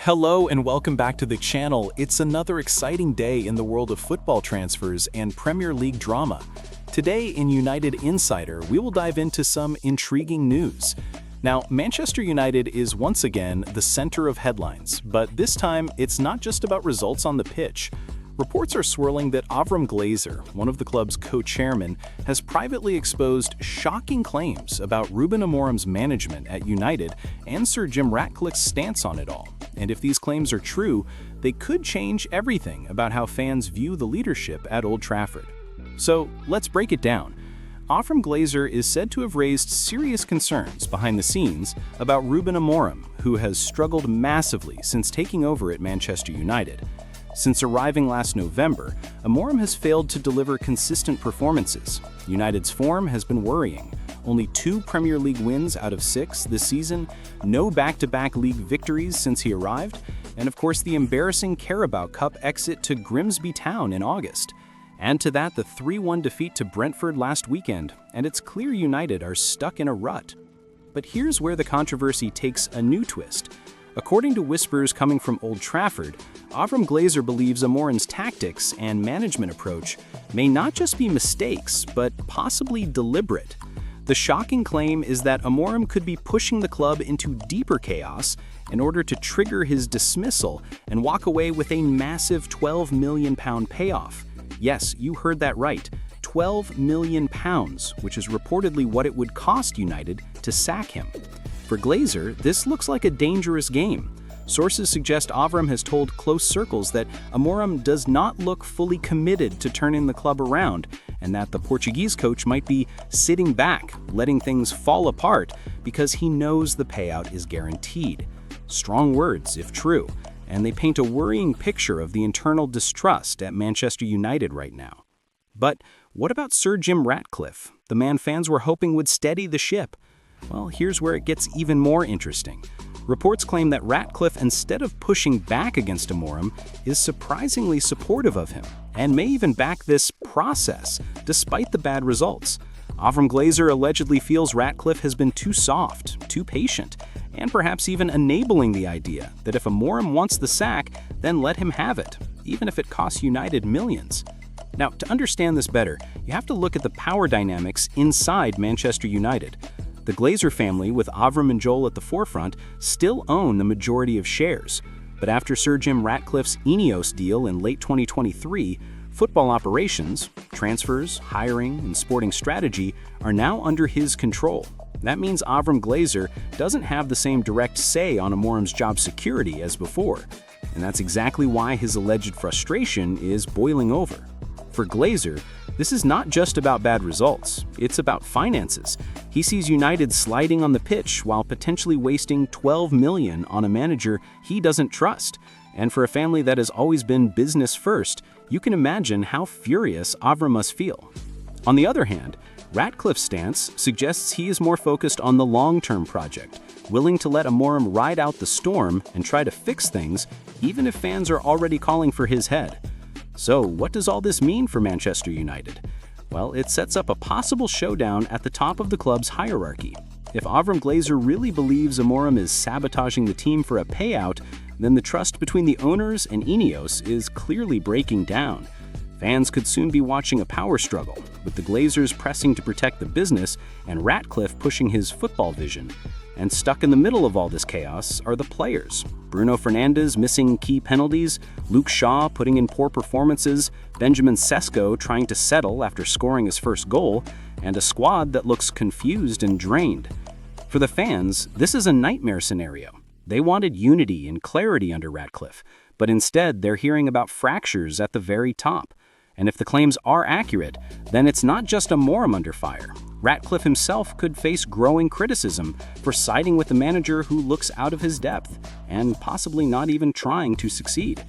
Hello and welcome back to the channel. It's another exciting day in the world of football transfers and Premier League drama. Today in United Insider, we will dive into some intriguing news. Now, Manchester United is once again the center of headlines, but this time it's not just about results on the pitch. Reports are swirling that Avram Glazer, one of the club's co-chairmen, has privately exposed shocking claims about Ruben Amorim's management at United and Sir Jim Ratcliffe's stance on it all. And if these claims are true, they could change everything about how fans view the leadership at Old Trafford. So let's break it down. Avram Glazer is said to have raised serious concerns behind the scenes about Ruben Amorim, who has struggled massively since taking over at Manchester United. Since arriving last November, Amorim has failed to deliver consistent performances. United's form has been worrying. Only 2 Premier League wins out of 6 this season, no back-to-back league victories since he arrived, and of course the embarrassing Carabao Cup exit to Grimsby Town in August. Add to that the 3-1 defeat to Brentford last weekend, and it's clear United are stuck in a rut. But here's where the controversy takes a new twist. According to whispers coming from Old Trafford, Avram Glazer believes Amorim's tactics and management approach may not just be mistakes, but possibly deliberate. The shocking claim is that Amorim could be pushing the club into deeper chaos in order to trigger his dismissal and walk away with a massive £12 million payoff. Yes, you heard that right. £12 million, which is reportedly what it would cost United to sack him. For Glazer, this looks like a dangerous game. Sources suggest Avram has told close circles that Amorim does not look fully committed to turning the club around, and that the Portuguese coach might be sitting back, letting things fall apart because he knows the payout is guaranteed. Strong words, if true, and they paint a worrying picture of the internal distrust at Manchester United right now. But what about Sir Jim Ratcliffe, the man fans were hoping would steady the ship? Well, here's where it gets even more interesting. Reports claim that Ratcliffe, instead of pushing back against Amorim, is surprisingly supportive of him, and may even back this process, despite the bad results. Avram Glazer allegedly feels Ratcliffe has been too soft, too patient, and perhaps even enabling the idea that if Amorim wants the sack, then let him have it, even if it costs United millions. Now, to understand this better, you have to look at the power dynamics inside Manchester United. The Glazer family, with Avram and Joel at the forefront, still own the majority of shares. But after Sir Jim Ratcliffe's Ineos deal in late 2023, football operations, transfers, hiring, and sporting strategy are now under his control. That means Avram Glazer doesn't have the same direct say on Amorim's job security as before. And that's exactly why his alleged frustration is boiling over. For Glazer, this is not just about bad results, it's about finances. He sees United sliding on the pitch while potentially wasting $12 million on a manager he doesn't trust. And for a family that has always been business first, you can imagine how furious Avram must feel. On the other hand, Ratcliffe's stance suggests he is more focused on the long-term project, willing to let Amorim ride out the storm and try to fix things, even if fans are already calling for his head. So, what does all this mean for Manchester United? Well, it sets up a possible showdown at the top of the club's hierarchy. If Avram Glazer really believes Amorim is sabotaging the team for a payout, then the trust between the owners and Ineos is clearly breaking down. Fans could soon be watching a power struggle, with the Glazers pressing to protect the business and Ratcliffe pushing his football vision. And stuck in the middle of all this chaos are the players. Bruno Fernandes missing key penalties, Luke Shaw putting in poor performances, Benjamin Sesko trying to settle after scoring his first goal, and a squad that looks confused and drained. For the fans, this is a nightmare scenario. They wanted unity and clarity under Ratcliffe, but instead they're hearing about fractures at the very top. And if the claims are accurate, then it's not just Amorim under fire. Ratcliffe himself could face growing criticism for siding with a manager who looks out of his depth and possibly not even trying to succeed.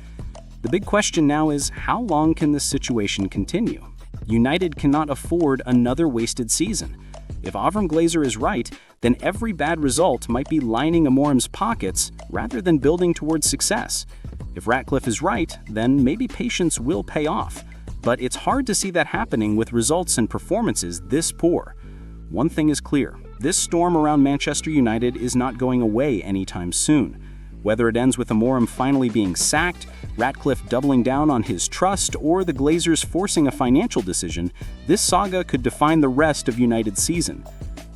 The big question now is, how long can this situation continue? United cannot afford another wasted season. If Avram Glazer is right, then every bad result might be lining Amorim's pockets rather than building towards success. If Ratcliffe is right, then maybe patience will pay off. But it's hard to see that happening with results and performances this poor. One thing is clear, this storm around Manchester United is not going away anytime soon. Whether it ends with Amorim finally being sacked, Ratcliffe doubling down on his trust, or the Glazers forcing a financial decision, this saga could define the rest of United's season.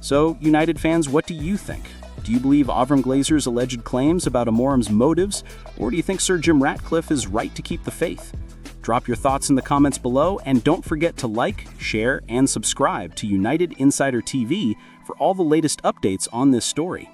So, United fans, what do you think? Do you believe Avram Glazer's alleged claims about Amorim's motives, or do you think Sir Jim Ratcliffe is right to keep the faith? Drop your thoughts in the comments below, and don't forget to like, share, and subscribe to United Insider TV for all the latest updates on this story.